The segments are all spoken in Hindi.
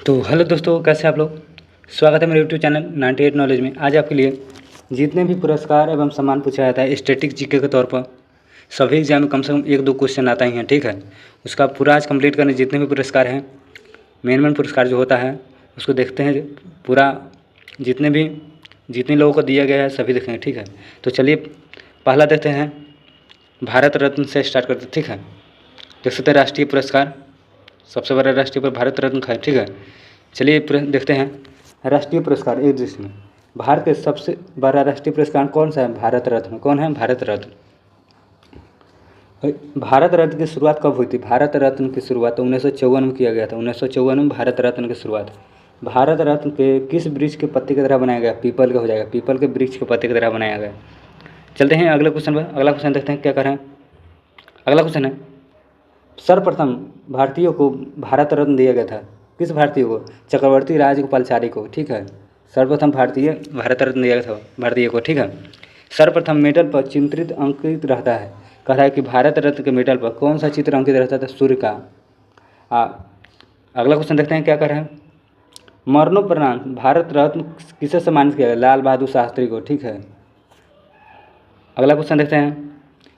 तो हेलो दोस्तों, कैसे आप लोग। स्वागत है मेरे यूट्यूब चैनल 98 नॉलेज में। आज आपके लिए जितने भी पुरस्कार एवं सम्मान पूछा जाता है स्टैटिक जीके के तौर पर, सभी एग्जाम में कम से कम 1-2 क्वेश्चन आता ही है। ठीक है, उसका पूरा आज कंप्लीट करने जितने भी पुरस्कार हैं, मेन पुरस्कार जो होता है उसको देखते हैं पूरा। जितने लोगों को दिया गया है सभी देखेंगे। ठीक है, तो चलिए पहला देखते हैं, भारत रत्न से स्टार्ट करते हैं। ठीक है, देख सकते हैं राष्ट्रीय पुरस्कार, सबसे बड़ा राष्ट्रीय पुरस्कार भारत रत्न का है। ठीक है, चलिए देखते हैं राष्ट्रीय पुरस्कार। एक दृश्य में भारत के सबसे बड़ा राष्ट्रीय पुरस्कार कौन सा है? भारत रत्न। कौन है? भारत रत्न। भारत रत्न की शुरुआत कब हुई थी? भारत रत्न की शुरुआत 1954 में किया गया था। 1954 में भारत रत्न की शुरुआत। भारत रत्न के किस वृक्ष के पत्ते की तरह बनाया गया? पीपल का हो जाएगा, पीपल के वृक्ष के पत्ते की तरह बनाया गया। चलते हैं अगले क्वेश्चन पर। अगला क्वेश्चन देखते हैं क्या कर रहे हैं। अगला क्वेश्चन है, सर्वप्रथम भारतीयों को भारत रत्न दिया गया था। किस भारतीय को? चक्रवर्ती राजगोपालाचारी को। ठीक है, सर्वप्रथम भारतीय भारत रत्न दिया गया था भारतीय को। ठीक है, सर्वप्रथम मेडल पर चित्रित अंकित रहता है। कह रहा है कि भारत रत्न के मेडल पर कौन सा चित्र अंकित रहता था? सूर्य का। अगला क्वेश्चन देखते हैं क्या कर रहे हैं। मरणोपरांत भारत रत्न किसे सम्मानित किया गया? लाल बहादुर शास्त्री को। ठीक है, अगला क्वेश्चन देखते हैं,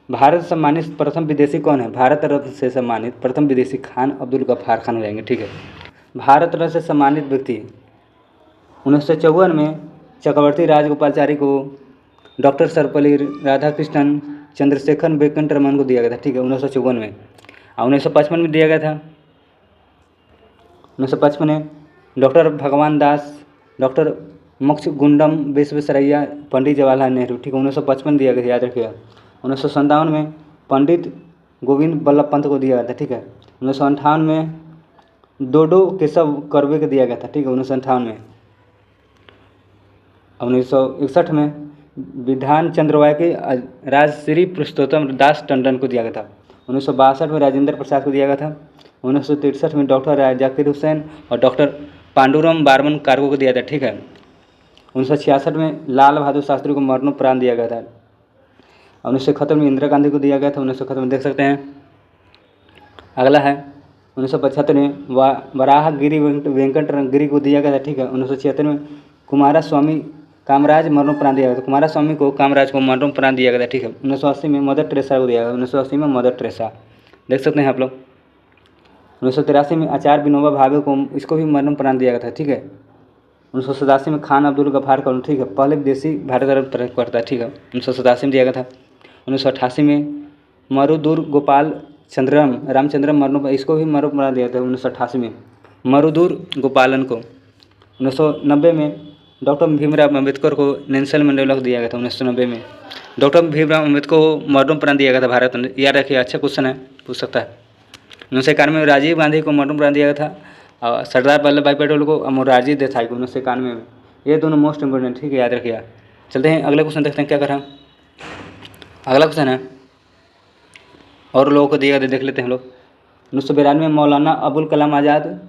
भारत से सम्मानित प्रथम विदेशी कौन है? भारत रत्न से सम्मानित प्रथम विदेशी खान अब्दुल गफ्फार खान हो जाएंगे। ठीक है, भारत रत्न से सम्मानित व्यक्ति 1954 में चक्रवर्ती राजगोपालाचारी को, डॉक्टर सर्वपल्ली राधाकृष्णन, चंद्रशेखर वेंकटरमन को दिया गया था। ठीक है, 1954 में। और 1955 में दिया गया था। 1955 में डॉक्टर भगवान दास, डॉक्टर मोक्षगुंडम विश्वेश्वरैया, पंडित जवाहरलाल नेहरू। ठीक है, 1955 दिया गया, याद रखिएगा। 1957 में पंडित गोविंद बल्लभ पंत को दिया गया था। ठीक है, 1958 में डोडो केशव कर्वे को दिया गया था। ठीक है, 1958 में। 1961 में विधान चंद्र राय के राजश्री पुरुषोत्तम दास टंडन को दिया गया था। 1962 में राजेंद्र प्रसाद को दिया गया था। 1963 में डॉक्टर जाकिर हुसैन और डॉक्टर पांडुरंग बारमन कारको को दिया था। ठीक है, 1966 में लाल बहादुर शास्त्री को मरणोपरांत दिया गया था। 1971 में इंदिरा गांधी को दिया गया था। 1971 में देख सकते हैं। अगला है 1975 में वराहगिरी वेंकटगिरी को दिया गया था। ठीक है, 1976 में कुमारस्वामी कामराज मरणोपरांत दिया गया था। कुमारस्वामी को कामराज को मरणोपरांत दिया गया था। ठीक है, 1980 में मदर टेरेसा को दिया गया। 1980 में मदर टेरेसा देख सकते हैं आप लोग। 1983 में आचार्य विनोबा भावे को, इसको भी मरणोपरांत दिया गया था। ठीक है, 1987 में खान अब्दुल गफ्फार को, ठीक है, पहले विदेशी भारत रत्न करता है। ठीक है, 1987 में दिया गया था। 1988 में मरुदुर गोपाल चंद्रम रामचंद्रम मरणोपरांत, इसको भी मरणोपरांत दिया था 1988 में, मरुदुर गोपालन को। 1990 में डॉक्टर भीमराव अम्बेडकर को नेल्सन मंडेला को दिया गया था। 1990 में डॉक्टर भीमराव अम्बेडकर को मरणोपरांत दिया गया था भारत रत्न। याद रखिए, अच्छा क्वेश्चन है, पूछ सकता है। 1991 में राजीव गांधी को मरणोपरांत दिया गया था, और सरदार वल्लभ भाई पटेल को मोरारजी देसाई को 1991 में। ये दोनों मोस्ट इंपोर्टेंट। ठीक है, याद रखिएगा। चलते हैं अगले क्वेश्चन देखते हैं क्या कर रहे हैं। अगला क्वेश्चन है, और लोगों को दिया गया देख लेते हैं हम लोग। 1992 में मौलाना अबुल कलाम आज़ाद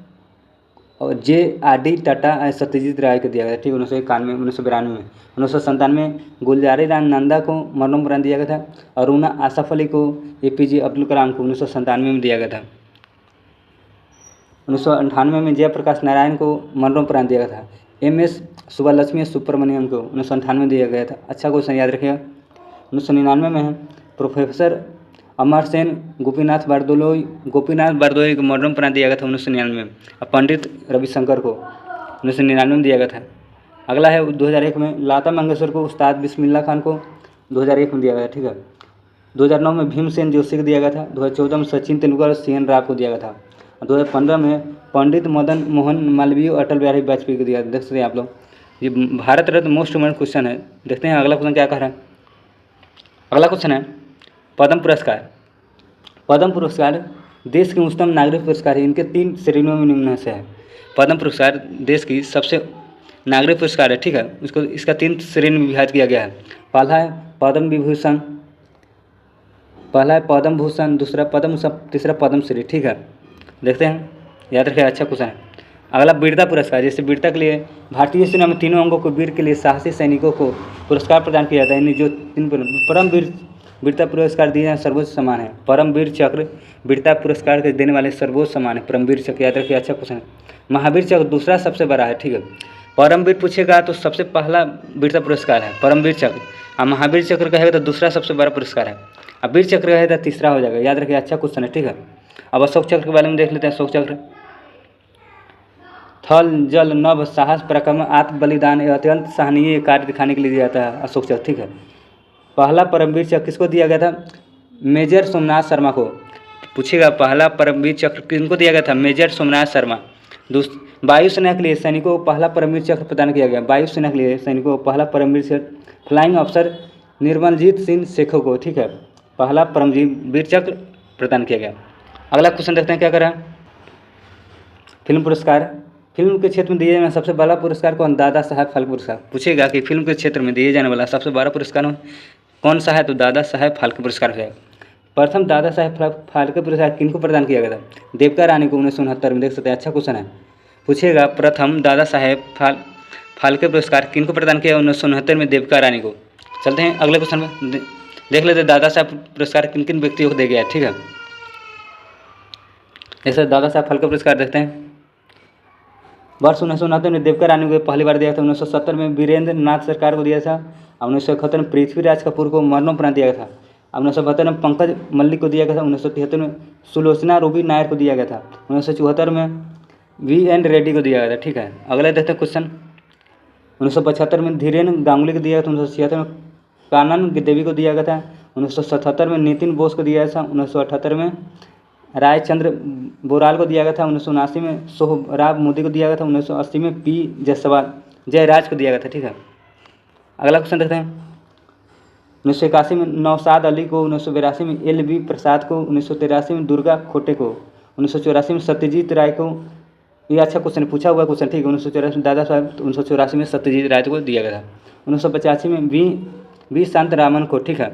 और JRD टाटा सत्यजीत राय को दिया गया। ठीक है, 1992 में। 1997 में गुलजारी लाल नंदा को मरणोपरांत दिया गया था। अरुणा आसफ अली को, APJ अब्दुल कलाम को 1997 में दिया गया था। 1998 में जयप्रकाश नारायण को मरणोपरांत दिया गया था। MS सुब्बालक्ष्मी सुब्रमण्यम को 1998 में दिया गया था। अच्छा क्वेश्चन, याद रखिएगा। 1999 में है प्रोफेसर अमरसेन गोपीनाथ बारदोलोई को मरणोपरांत दिया गया था 1999 में। और पंडित रविशंकर को 1999 में दिया गया था। अगला है 2001 में लता मंगेशकर को, उस्ताद बिस्मिल्लाह खान को 2001 में दिया गया। ठीक है, 2009 में भीमसेन जोशी को दिया गया था। 2014 में सचिन तेंदुलकर और CN राव को दिया गया था। 2015 में पंडित मदन मोहन मालवीय और अटल बिहारी वाजपेयी को दिया। देख सकते हैं आप लोग, ये Bharat Ratna most important question है। देखते हैं अगला क्वेश्चन क्या कह रहा है। अगला क्वेश्चन है, पद्म पुरस्कार। पद्म पुरस्कार देश के उच्चतम नागरिक पुरस्कार है। इनके 3 श्रेणियों में निम्न से है। पद्म पुरस्कार देश की सबसे नागरिक पुरस्कार है। ठीक है, इसका 3 श्रेणी में विभाजित किया गया है। पहला है पद्म विभूषण, दूसरा पद्म, तीसरा पद्मश्री। ठीक है, देखते हैं, याद रखिए, अच्छा क्वेश्चन है। अगला वीरता पुरस्कार, जैसे वीरता के लिए भारतीय सेना में 3 अंगों को वीर के लिए साहसी सैनिकों को पुरस्कार प्रदान किया जाता है। इन्हें जो 3 परम वीरता पुरस्कार दिए जाने सर्वोच्च सम्मान है। परमवीर चक्र वीरता पुरस्कार के देने वाले सर्वोच्च सम्मान है परमवीर चक्र, याद रखिए, अच्छा क्वेश्चन है। महावीर चक्र दूसरा सबसे बड़ा है, ठीक है। परमवीर पूछेगा तो सबसे पहला वीरता पुरस्कार है परमवीर चक्र, और महावीर चक्र कहेगा तो दूसरा सबसे बड़ा पुरस्कार है, अब वीर चक्र कहेगा तो तीसरा हो जाएगा। याद रखिए, अच्छा क्वेश्चन है, ठीक है। अब अशोक चक्र के बारे में देख लेते हैं। अशोक चक्र थल जल नभ साहस पराक्रम आत्म बलिदान अत्यंत सराहनीय कार्य दिखाने के लिए दिया जाता है अशोक चक्र, ठीक है। पहला परमवीर चक्र किसको दिया गया था? मेजर सोमनाथ शर्मा को। पूछेगा पहला परमवीर चक्र किनको दिया गया था? मेजर सोमनाथ शर्मा। वायुसेना के लिए सैनिकों को पहला परमवीर चक्र प्रदान किया गया। वायुसेना के लिए सैनिकों को पहला परमवीर चक्र फ्लाइंग अफसर निर्मलजीत सिंह शेखों को, ठीक है, पहला परमवीर चक्र प्रदान किया गया। अगला क्वेश्चन देखते हैं क्या करा। फिल्म पुरस्कार, फिल्म के क्षेत्र में दिए जाने वाला सबसे बड़ा पुरस्कार कौन? दादा साहब फाल्के पुरस्कार। पूछेगा कि फिल्म के क्षेत्र में दिए जाने वाला सबसे बड़ा पुरस्कार कौन सा है? तो दादा साहब फाल्के पुरस्कार हो जाएगा। प्रथम दादा साहब फाल्के पुरस्कार किनको प्रदान किया गया था? देविका रानी को 1969 में। देख सकते हैं, अच्छा क्वेश्चन है। पूछेगा प्रथम दादा साहेब फाल्के पुरस्कार किनको प्रदान किया? 1969 में देविका रानी को। चलते हैं अगले क्वेश्चन में, देख लेते हैं दादा साहब पुरस्कार किन किन व्यक्तियों को दिया गया है, ठीक है। जैसे दादा साहब फाल्के पुरस्कार देखते हैं। वर्ष 1969 में देविका रानी को पहली बार दिया था। 1970 में वीरेंद्र नाथ सरकार को दिया था। 1971 में पृथ्वीराज कपूर को मरणोपरांत दिया गया था। 1972 में पंकज मल्लिक को दिया गया था। 1973 में सुलोचना रूबी नायर को दिया गया था। 1974 में VN रेड्डी को दिया गया था, ठीक है। अगला देखते हैं क्वेश्चन। 1975 में धीरेन गांगुली को दिया गया था। 1976 में कानन देवी को दिया गया था। 1977 में नितिन बोस को दिया गया था। 1978 में रायचंद्र बोराल को दिया गया था। 1979 में सोहराब मोदी को दिया गया था। 1980 में P जयराज को दिया गया था, ठीक है। अगला क्वेश्चन देखते हैं। 1981 में नौशाद अली को, 1982 में LB प्रसाद को, 1983 में दुर्गा खोटे को, 1984 में सत्यजीत राय को। ये अच्छा क्वेश्चन पूछा हुआ क्वेश्चन, ठीक है। 1984 में दादा साहब, 1984 में सत्यजीत राय को दिया गया था। 1985 में V शांतरामन को, ठीक है।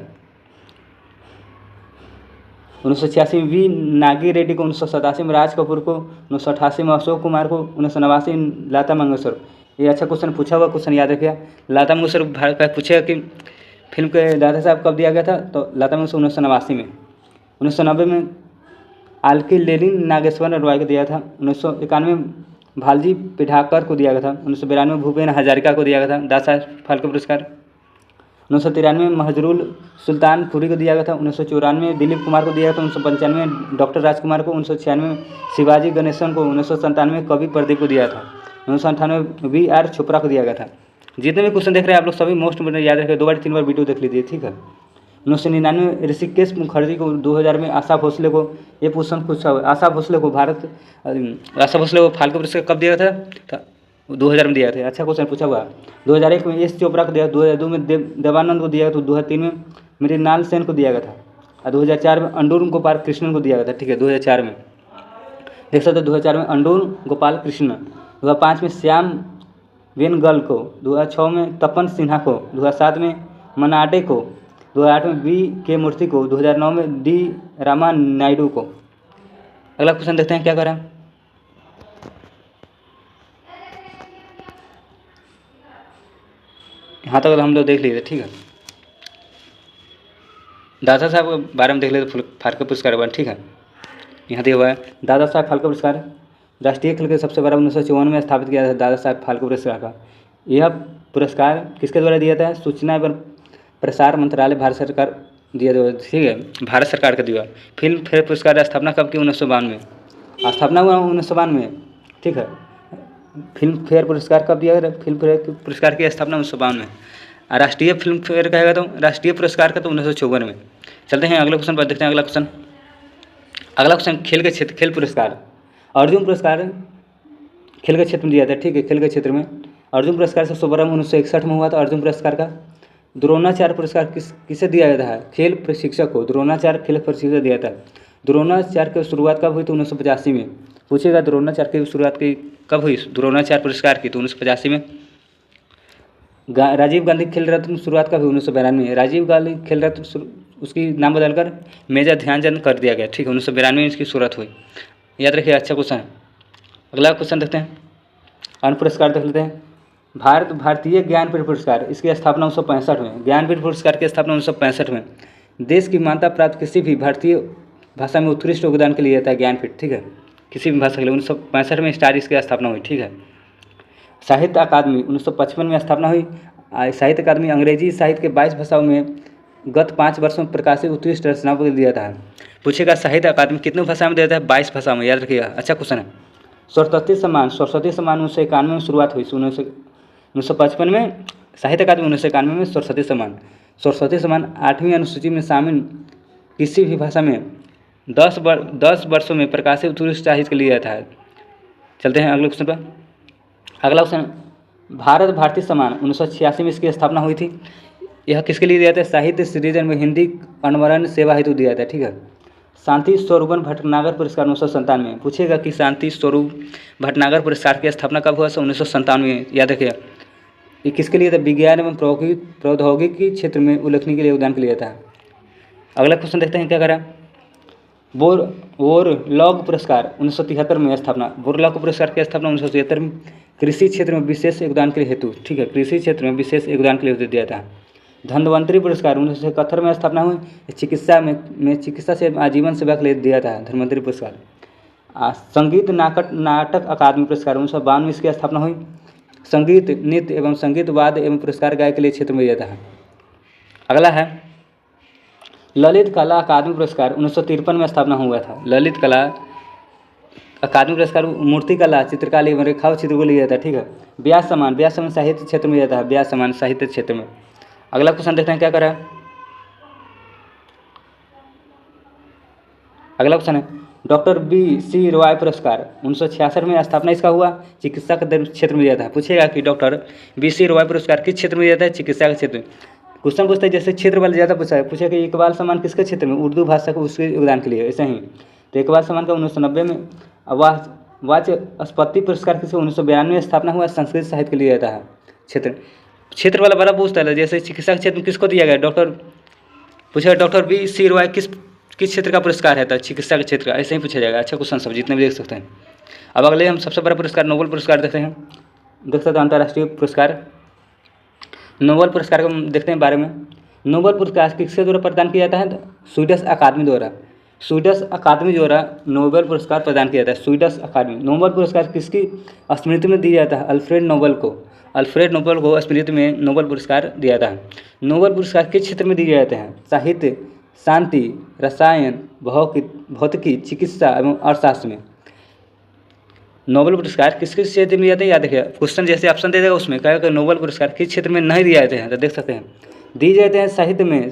1986 में V नागी रेड्डी को। 1987 में राज कपूर को। 1988 में अशोक कुमार को। 1989 में लता मंगेशकर। ये अच्छा क्वेश्चन पूछा हुआ क्वेश्चन, याद रखिए। लता मंगेशकर भारत का पूछेगा कि फिल्म के दादा साहब कब दिया गया था? तो लता मंगेशकर 1989 में। 1990 में आलकी लेलिन नागेश्वर रॉय को दिया था। 1991 में भालजी पेठाकर को दिया गया था। 1992 में भूपेन हजारिका को दिया गया था दादा साहब फाल्के पुरस्कार। 1993 में महजरूल सुल्तानपुरी को दिया गया था। 1994 में दिलीप कुमार को दिया गया था। 1995 में डॉक्टर राजकुमार को। 1996 में शिवाजी गणेशन को। 1997 में कवि प्रदीप को दिया था। 1998 में VR चोपड़ा को दिया गया था। जितने भी क्वेश्चन देख रहे हैं आप लोग सभी मोस्ट इम्पोर्टेंट याद रखिए, 2 बार 3 बार वीडियो देख लीजिए, ठीक है। 1999 में ऋषिकेश मुखर्जी को। 2000 में आशा भोसले को। ये क्वेश्चन पूछा हुआ आशा भोसले को फाल्के पुरस्कार कब दिया था? 2000 में दिया था। अच्छा क्वेश्चन पूछा हुआ। 2001 में S चोपड़ा को दिया। 2002 में देवानंद को दिया गया था। 2003 में मृणाल सेन को दिया गया था। और 2004 में अंडूर गोपाल कृष्णन को दिया गया था, ठीक है। 2004 में देख सकते हो, 2004 में अंडूर गोपाल कृष्णन। 2005 में श्याम वेनगल को। 2006 में तपन सिन्हा को। 2007 में मनाडे को। 2008 में VK मूर्ति को। 2009 में D रामा नायडू को। अगला क्वेश्चन देखते हैं क्या करें। यहाँ तक हम लोग देख लीजिए, ठीक है। दादा साहब के बारे में देख लेते फाल्के पुरस्कार के बारे में, ठीक है। यहाँ दिया हुआ है दादा साहब फाल्के पुरस्कार राष्ट्रीय खेल के सबसे बड़ा 1954 में स्थापित किया था दादा साहब फाल्के पुरस्कार का। यह पुरस्कार किसके द्वारा दिया था? सूचना एवं प्रसार मंत्रालय भारत सरकार दिया गया, ठीक है, भारत सरकार का दिया। फिल्म फेयर पुरस्कार की स्थापना कब की? 1952 में। स्थापना हुआ 1952 में, ठीक है। फिल्म फेयर पुरस्कार कब दिया गया? फिल्म फेयर पुरस्कार की स्थापना 1952 में। राष्ट्रीय फिल्म फेयर कहेगा तो राष्ट्रीय पुरस्कार का तो 1954 में। चलते हैं अगले क्वेश्चन पर, देखते हैं अगला क्वेश्चन खेल के क्षेत्र खेल पुरस्कार। अर्जुन पुरस्कार खेल के क्षेत्र में दिया था, ठीक है। खेल के क्षेत्र में अर्जुन पुरस्कार सबसे बड़ा 1961 में हुआ था। अर्जुन पुरस्कार का द्रोणाचार्य पुरस्कार किसे दिया गया था? खेल प्रशिक्षक को द्रोणाचार्य खेल प्रशिक्षक दिया था। द्रोणाचार्य की शुरुआत कब हुई? तो 1985 में। पूछेगा द्रोणाचार्य की शुरुआत की कब हुई? द्रोणाचार्य पुरस्कार की तो 1985 में। राजीव गांधी खेल रत्न शुरुआत कब हुई? 1992 में। राजीव गांधी खेल रत्न उसकी नाम बदलकर मेजर ध्यानचंद कर दिया गया, ठीक है। 1992 में इसकी शुरुआत हुई, याद रखिए, अच्छा क्वेश्चन है। अगला क्वेश्चन देखते हैं, अन्य पुरस्कार देख लेते हैं। भारतीय ज्ञानपीठ पुरस्कार, इसकी स्थापना 1965 में। ज्ञानपीठ पुरस्कार की स्थापना 1965 में। देश की मान्यता प्राप्त किसी भी भारतीय भाषा में उत्कृष्ट योगदान के लिए आता है ज्ञानपीठ, ठीक है। किसी भी भाषा के लिए। 1965 में स्टार इसकी स्थापना हुई, ठीक है। साहित्य अकादमी 1955 में स्थापना हुई। साहित्य अकादमी अंग्रेजी साहित्य के 22 भाषाओं में गत 5 वर्षों में प्रकाशित उत्कृष्ट रचनाओं को दिया था। पूछेगा साहित्य अकादमी कितने भाषा में देता है? 22 भाषा में, याद रखिएगा, अच्छा क्वेश्चन है। सरस्वती सम्मान 1991 में शुरुआत हुई। 1955 में साहित्य अकादमी, 1991 में सरस्वती सम्मान। सरस्वती सम्मान 8वीं अनुसूची में शामिल किसी भी भाषा में 10 वर्षों में प्रकाशित उत्कृष्ट साहित्य के लिए दिया था। चलते हैं अगले क्वेश्चन पर। अगला क्वेश्चन, भारत भारती सम्मान 1986 में इसकी स्थापना हुई थी। यह किसके लिए दिया था? साहित्य सृजन में हिंदी अनवरण सेवा हेतु दिया था, ठीक है। शांति स्वरूपन भटनागर पुरस्कार 1997 में। पूछेगा कि शांति स्वरूप भटनागर पुरस्कार की स्थापना कब हुआ? 1997 में, याद रखिएगा। ये किसके लिए था? विज्ञान एवं प्रौद्योगिकी क्षेत्र में उल्लेखनीय के लिए योगदान के लिए था। अगला क्वेश्चन देखते हैं क्या करा। बोरलॉग पुरस्कार 1973 में स्थापना। बोरलॉग पुरस्कार की स्थापना 1973 में कृषि क्षेत्र में विशेष योगदान के हेतु, ठीक है, कृषि क्षेत्र में विशेष योगदान के लिए दिया था। धन्वंतरी पुरस्कार 1971 में स्थापना हुई। चिकित्सा से आजीवन सेवा के लिए दिया था धन्वंतरी पुरस्कार। संगीत नाटक अकादमी पुरस्कार 1992 में इसकी स्थापना हुई। संगीत नृत्य एवं संगीत वाद्य एवं पुरस्कार गायक के लिए क्षेत्र में दिया था। अगला है ललित कला अकादमी पुरस्कार 1953 में स्थापना हुआ था। ललित कला अकादमी पुरस्कार मूर्ति कला, चित्रकला एवं रेखा चित्र को लिया था, ठीक है। व्यास सम्मान साहित्य क्षेत्र में दिया था। व्यास सम्मान साहित्य क्षेत्र में। अगला क्वेश्चन देखते हैं क्या करा। अगला क्वेश्चन है डॉक्टर BC रॉय पुरस्कार 1966 में स्थापना इसका हुआ। चिकित्सा के क्षेत्र में दिया था। पूछेगा कि डॉक्टर BC रॉय पुरस्कार किस क्षेत्र में दिया था? चिकित्सा के क्षेत्र में। क्वेश्चन पूछता है जैसे क्षेत्र वाले ज़्यादा पूछा है। पूछेगा कि इकबाल सम्मान किसके क्षेत्र में? उर्दू भाषा को उसके योगदान के लिए, ऐसे ही। तो इकबाल सम्मान का 1990 में। वाचस्पति पुरस्कार किसको? 1992 में स्थापना हुआ। संस्कृत साहित्य के लिए दिया था। क्षेत्र वाला बड़ा पूछता है, जैसे चिकित्सा के क्षेत्र में किसको दिया गया? पूछेगा डॉक्टर BC रॉय किस क्षेत्र का पुरस्कार है? तो चिकित्सा के क्षेत्र का, ऐसे ही पूछा जाएगा। अच्छा क्वेश्चन सब जितने भी देख सकते हैं। अब अगले हम सबसे बड़ा पुरस्कार नोबेल पुरस्कार देखते हैं। देख सकते हैं अंतर्राष्ट्रीय पुरस्कार नोबेल पुरस्कार को देखते हैं बारे में। नोबेल पुरस्कार किसके द्वारा प्रदान किया जाता है? स्वीडिश अकादमी द्वारा। स्वीडिश अकादमी द्वारा नोबेल पुरस्कार प्रदान किया जाता है। स्वीडिश अकादमी। नोबेल पुरस्कार किसकी स्मृति में दिया जाता है? अल्फ्रेड नोबेल को स्मृति में नोबेल पुरस्कार दिया था। नोबेल पुरस्कार किस क्षेत्र में दिए जाते हैं? साहित्य, शांति, रसायन, भौतिकी, चिकित्सा एवं अर्थशास्त्र में। नोबेल पुरस्कार किस क्षेत्र में दिए जाते हैं? याद रखिए, क्वेश्चन जैसे ऑप्शन दे देगा उसमें कहेगा नोबेल पुरस्कार किस क्षेत्र में नहीं दिए जाते हैं। तो देख सकते हैं दिए जाते हैं साहित्य में,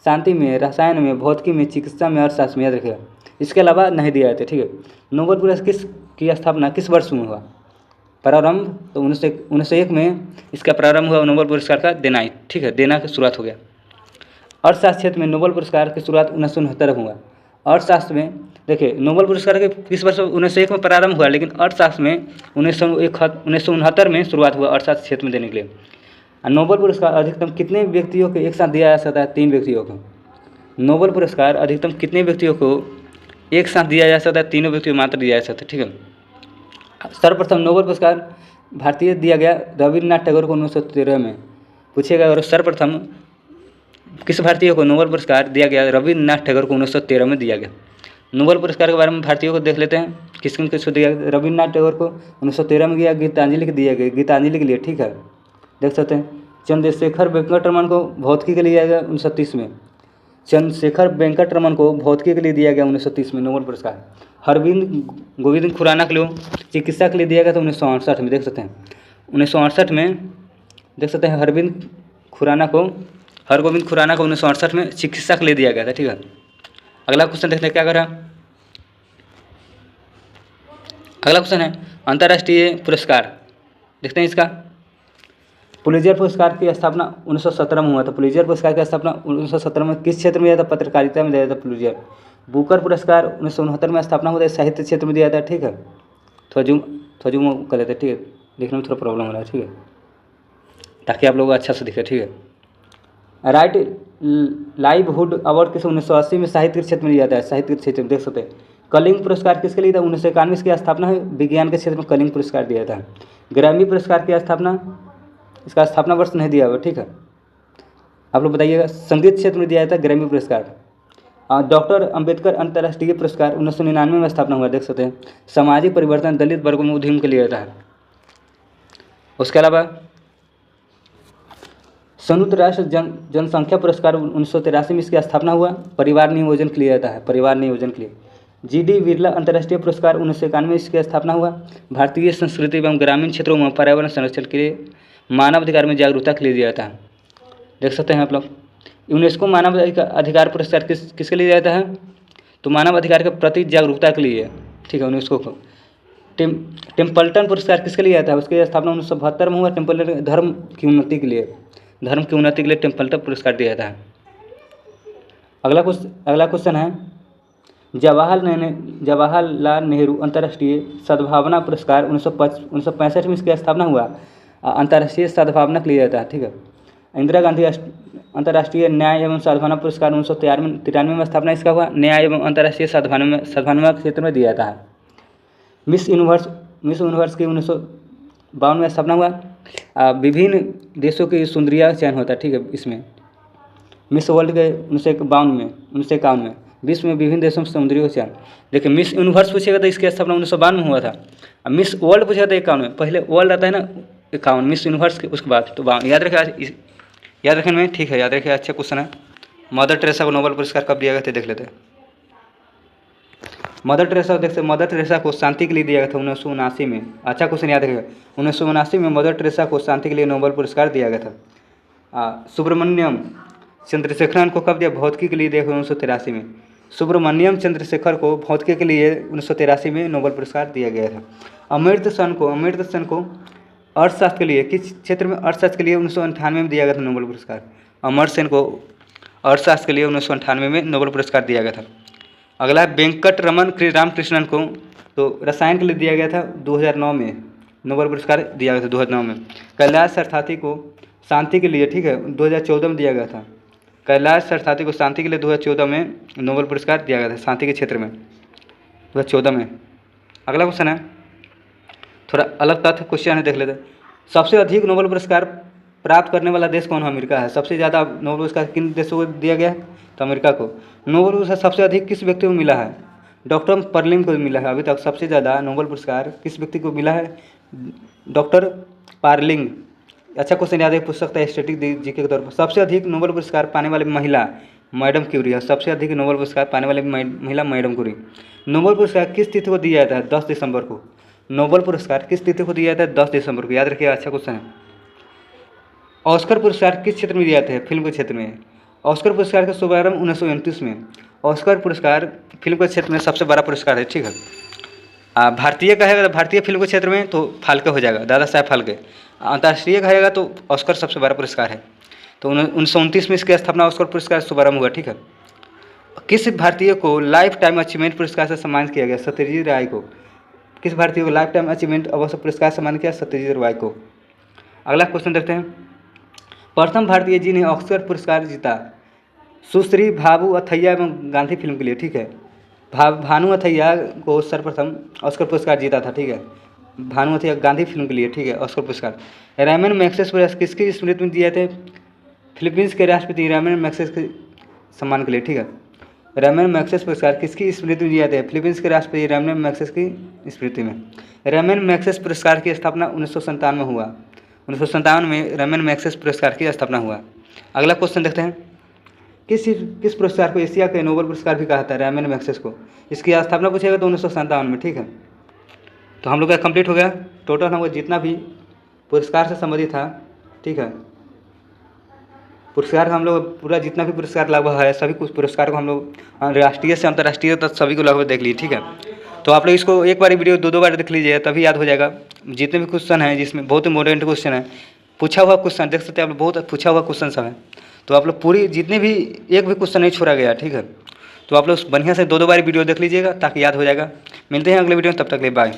शांति में, रसायन में, भौतिकी में, चिकित्सा में, अर्थशास्त्र में, याद रखिएगा। इसके अलावा नहीं दिए जाते, ठीक है। नोबेल पुरस्कार की स्थापना किस वर्ष में हुआ? प्रारंभ तो 1901 में इसका प्रारंभ हुआ नोबेल पुरस्कार का देना ही, ठीक है, देना की शुरुआत हो गया। अर्थशास्त्र क्षेत्र में नोबेल पुरस्कार की शुरुआत 1969 हुआ। अर्थशास्त्र में देखिए नोबेल पुरस्कार के किस वर्ष? 1901 में प्रारंभ हुआ, लेकिन अर्थशास्त्र में 1969 में शुरुआत हुआ अर्थशास्त्र क्षेत्र में देने के लिए। नोबेल पुरस्कार अधिकतम कितने व्यक्तियों को एक साथ दिया जा सकता है? 3 व्यक्तियों को। नोबेल पुरस्कार अधिकतम कितने व्यक्तियों को एक साथ दिया जा सकता है? 3 व्यक्तियों मात्र दिया जा सकता है, ठीक है। सर्वप्रथम नोबेल पुरस्कार भारतीय दिया गया रविन्द्रनाथ टैगोर को 1913 में। पूछेगा और सर्वप्रथम किस भारतीय को नोबेल पुरस्कार दिया गया? रविन्द्रनाथ टैगोर को 1913 में दिया गया। नोबेल पुरस्कार के बारे में भारतीयों को देख लेते हैं किसको दिया गया। रविन्द्रनाथ टैगोर को 1913 में दिया गीतांजलि के दिया गया, गीतांजलि के लिए, ठीक है, देख सकते हैं। चंद्रशेखर वेंकटरमन को भौतिकी के लिए दिया गया 1930 में। चंद्रशेखर वेंकटरमन को भौतिकी के लिए दिया गया 1930 में नोबेल पुरस्कार। हरविंद गोविंद खुराना के लिए चिकित्सा के लिए दिया गया था 1968 में, देख सकते हैं। 1968 में देख सकते हैं हरगोविंद खुराना को 1968 में चिकित्सा के लिए दिया गया था, ठीक है। अगला क्वेश्चन देखते हैं क्या करा। अगला क्वेश्चन है अंतर्राष्ट्रीय पुरस्कार, देखते हैं इसका। पुलित्जर पुरस्कार की स्थापना 1917 में हुआ था। पुलित्जर पुरस्कार की स्थापना 1917 में किस क्षेत्र में दिया था? पत्रकारिता में दिया था पुलित्जर। बुकर पुरस्कार 1969 में स्थापना हुआ था, साहित्य क्षेत्र में दिया था, ठीक है। थोड़ा जूम कर लेते, ठीक है, देखने में थोड़ा प्रॉब्लम हो रहा है, ठीक है, ताकि आप लोग अच्छा से दिखे, ठीक है। राइट लाइवहुड अवार्ड किस 1980 में साहित्य के क्षेत्र में दिया जाता है, साहित्य के क्षेत्र में, देख सकते हैं। कलिंग पुरस्कार किसके लिए था? 1991 की स्थापना है, विज्ञान के क्षेत्र में कलिंग पुरस्कार दिया था। ग्रैमी पुरस्कार की स्थापना, इसका स्थापना वर्ष नहीं दिया हुआ, ठीक है, आप लोग बताइएगा। संगीत क्षेत्र में दिया था ग्रैमी पुरस्कार। डॉक्टर अंबेडकर अंतर्राष्ट्रीय पुरस्कार 1999 में स्थापना हुआ, देख सकते हैं। सामाजिक परिवर्तन दलित वर्गों में उद्यम के लिए रहता है। उसके अलावा संयुक्त राष्ट्र जनसंख्या पुरस्कार 1983 में इसकी स्थापना हुआ, परिवार नियोजन के लिए रहता है, परिवार नियोजन के लिए। GD बिरला अंतर्राष्ट्रीय पुरस्कार 1991 में इसकी स्थापना हुआ, भारतीय संस्कृति एवं ग्रामीण क्षेत्रों में पर्यावरण संरक्षण के लिए, मानव अधिकार में जागरूकता के लिए दिया जाता है, देख सकते हैं आप लोग। यूनेस्को मानव अधिकार पुरस्कार किसके लिए दिया जाता है? तो मानव अधिकार के प्रति जागरूकता के लिए, ठीक है, यूनेस्को को। टेम्पल्टन पुरस्कार किसके लिए आता है? उसकी स्थापना 1972 में हुआ, टेम्पल्टन धर्म की उन्नति के लिए, धर्म की उन्नति के लिए टेम्पल्टन पुरस्कार दिया जाता है। अगला क्वेश्चन है जवाहरलाल नेहरू अंतर्राष्ट्रीय सद्भावना पुरस्कार 1965 में इसकी स्थापना हुआ, अंतर्राष्ट्रीय सद्भावना के लिए जाता है, ठीक है। इंदिरा गांधी अंतर्राष्ट्रीय न्याय एवं सद्भावना पुरस्कार 1993 में स्थापना इसका हुआ, न्याय एवं अंतर्राष्ट्रीय सद्भावना क्षेत्र में दिया जाता है। मिस यूनिवर्स की 1952 में स्थापना हुआ, विभिन्न देशों की सुंदरिया चयन होता है, ठीक है। इसमें मिस वर्ल्ड के 1951 में विश्व में विभिन्न देशों में सौंदर्य चयन। देखिए, मिस यूनिवर्स पूछेगा तो इसकी स्थापना 1952 में हुआ था। अब मिस वर्ल्ड पूछेगा तो 51 में, पहले वर्ल्ड आता है ना 51, मिस यूनिवर्स के उसके बाद तो 52। याद रखें में, ठीक है, याद रखिए, अच्छा क्वेश्चन है। मदर टेरेसा को नोबेल पुरस्कार कब दिया गया था, देख लेते हैं। मदर टेरेसा को शांति के लिए दिया गया था 1979 में। अच्छा क्वेश्चन याद रखिएगा, 1979 में मदर टेरेसा को शांति के लिए नोबेल पुरस्कार दिया गया था। सुब्रमण्यम चंद्रशेखरन को कब दिया? भौतिकी के लिए दिया 1983 में। सुब्रमण्यम चंद्रशेखर को भौतिकी के लिए 1983 में नोबेल पुरस्कार दिया गया था। अमर्त्य सेन को अर्थशास्त्र के लिए, किस क्षेत्र में? अर्थशास्त्र के लिए 1998 में दिया गया था नोबेल पुरस्कार। अमर्त्य सेन को अर्थशास्त्र के लिए 1998 में नोबेल पुरस्कार दिया गया था। अगला है वेंकट रमन रामकृष्णन को तो रसायन के लिए दिया गया था 2009 में, नोबेल पुरस्कार दिया गया था 2009 में। कैलाश सत्यार्थी को शांति के लिए, ठीक है, 2014 में दिया गया था। कैलाश सत्यार्थी को शांति के लिए 2014 में नोबेल पुरस्कार दिया गया था, शांति के क्षेत्र में 2014 में। अगला क्वेश्चन है, थोड़ा अलग तथ्य क्वेश्चन है, देख लेते हैं। सबसे अधिक नोबेल पुरस्कार प्राप्त करने वाला देश कौन है? अमेरिका है। सबसे ज़्यादा नोबेल पुरस्कार किन देशों को दिया गया है? तो अमेरिका को। नोबेल पुरस्कार सबसे अधिक किस व्यक्ति को मिला है? डॉक्टर पर्लिन को मिला है। अभी तक सबसे ज़्यादा नोबेल पुरस्कार किस व्यक्ति को मिला है? डॉक्टर पार्लिंग। अच्छा क्वेश्चन याद है, पूछ सकता है स्टैटिक जीके के तौर पर। सबसे अधिक नोबेल पुरस्कार पाने वाली महिला मैडम क्यूरी है। सबसे अधिक नोबेल पुरस्कार पाने वाली महिला मैडम क्यूरी। नोबेल पुरस्कार किस तिथि को दिया जाता है? 10 दिसंबर को। नोबेल पुरस्कार किस तिथि को दिया जाता है? 10 दिसंबर को, याद रखिएगा, अच्छा क्वेश्चन है। ऑस्कर पुरस्कार किस क्षेत्र में दिए जाते हैं? फिल्म के क्षेत्र में। ऑस्कर पुरस्कार का शुभारंभ 1929 में। ऑस्कर पुरस्कार फिल्म के क्षेत्र में सबसे बड़ा पुरस्कार है, ठीक है। भारतीय कहेगा तो भारतीय फिल्म के क्षेत्र में तो फाल्के हो जाएगा, दादा साहेब फाल्के। अंतर्राष्ट्रीय कहेगा तो ऑस्कर सबसे बड़ा पुरस्कार है। तो 1929 में इसकी स्थापना ऑस्कर पुरस्कार शुभारंभ हुआ, ठीक है। किस भारतीय को लाइफ टाइम अचीवमेंट पुरस्कार से सम्मानित किया गया? सत्यजीत राय को। किस भारतीय को लाइफ टाइम अचीवमेंट अवार्ड पुरस्कार से सम्मानित किया? सत्यजीत राय को। अगला क्वेश्चन देखते हैं। प्रथम भारतीय जिन्हें ऑस्कर पुरस्कार जीता? सुश्री भानु अथैया एवं गांधी फिल्म के लिए, ठीक है। भानु अथैया को सर्वप्रथम ऑस्कर पुरस्कार जीता था, ठीक है। भानु अथैया गांधी फिल्म के लिए, ठीक है, ऑस्कर पुरस्कार। रैमन मैग्सेसे पुरस्कार किसकी स्मृति में दिए थे? फिलीपींस के राष्ट्रपति रैमन मैग्सेसे के सम्मान के लिए, ठीक है। रैमन मैग्सेसे पुरस्कार किसकी स्मृति में दिए थे? फिलीपींस के राष्ट्रपति रैमन मैग्सेसे की स्मृति में। रैमन मैग्सेसे पुरस्कार की स्थापना 1957 में हुआ। 1957 में रैमन मैग्सेसे पुरस्कार की स्थापना हुआ। अगला क्वेश्चन देखते हैं। किस पुरस्कार को एशिया के नोबेल पुरस्कार भी कहा था? रैमन मैग्सेसे को। इसकी स्थापना पूछेगा तो 1957 में, ठीक है। तो हम लोग का कंप्लीट हो गया। टोटल हम लोग जितना भी पुरस्कार से संबंधित था, ठीक है, पुरस्कार हम लोग पूरा जितना भी पुरस्कार लगभग है सभी कुछ पुरस्कार को हम लोग राष्ट्रीय से अंतर्राष्ट्रीय तक सभी को लगभग देख लिए, ठीक है। तो आप लोग इसको एक बार वीडियो 2 बार देख लीजिए, तभी याद हो जाएगा। जितने भी क्वेश्चन हैं जिसमें बहुत इंपॉर्टेंट क्वेश्चन है, पूछा हुआ क्वेश्चन देख सकते हैं आप लोग, बहुत पूछा हुआ क्वेश्चन सब है। तो आप लोग पूरी जितने भी एक भी क्वेश्चन नहीं छोड़ा गया, ठीक है। तो आप लोग बढ़िया से 2 बार वीडियो देख लीजिएगा ताकि याद हो जाएगा। मिलते हैं अगले वीडियो में, तब तक के लिए बाय।